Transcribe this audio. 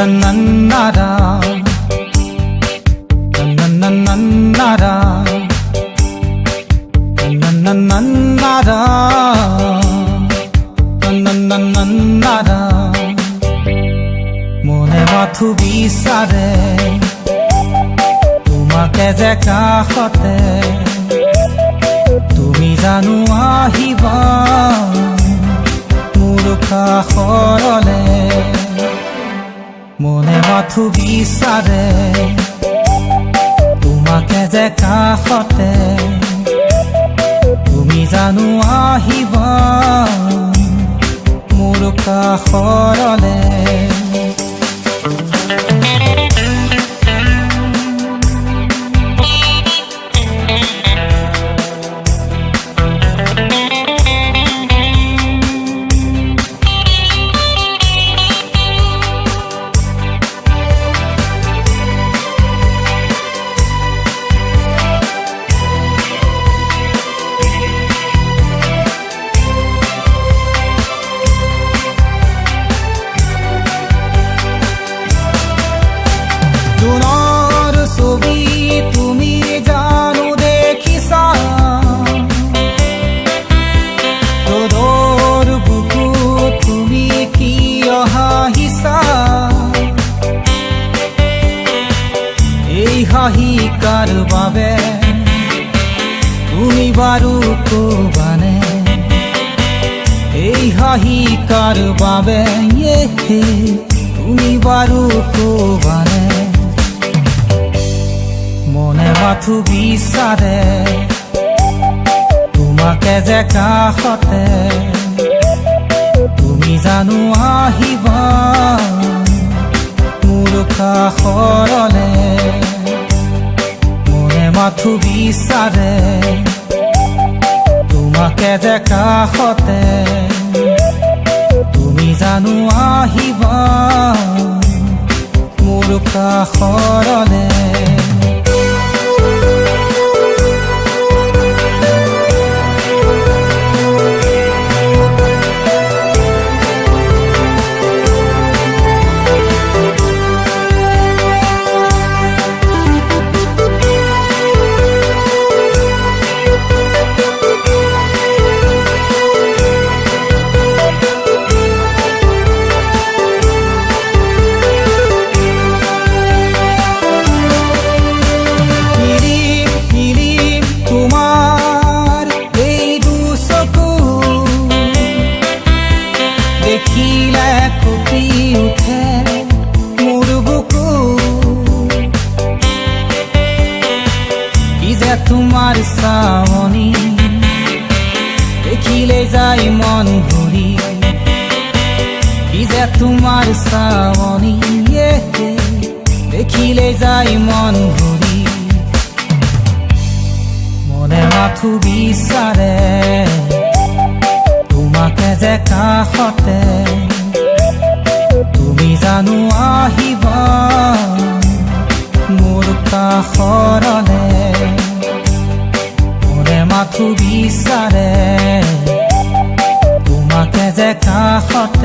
nada nada nada মনে মাথো বিচাৰে তোমাকে যে কাষতে তুমি জানো আহিবা মোৰ কাষৰলে মনে মাথো বিচাৰে তোমাকে যে কাষতে তুমি জানো আহিবা মোৰ কাষৰলে জোনৰ ছবি তুমি জানো দেখিছা ৰ'দৰ বুকুত তুমি কিয় হাঁহিছা এই হাঁহি কাৰ বাবে তুমি বাৰু ক'বানে এই হাঁহি কাৰ বাবে তুমি বাৰু ক'বানে মনে মাথো বিচাৰে তোমাকে যে কাষতে তুমি জানো আহিবা মোৰ কাষৰলে মনে মাথো বিচাৰে তোমাকে যে কাষতে তুমি জানো আহিবা মোৰ কাষৰলে দেখিলে কঁপি উঠে মোৰ বুকু কি যে তোমাৰ চাৱনি দেখিলে যায় মন ভৰি কি যে তোমাৰ চাৱনি দেখিলে যায় মন ভৰি মনে মাথো বিচাৰে তোমাকে যে কাষতে তুমি জানো আহিবা মোৰ কাষৰলে মনে মাথো বিচাৰে তোমাকে যে কাষতে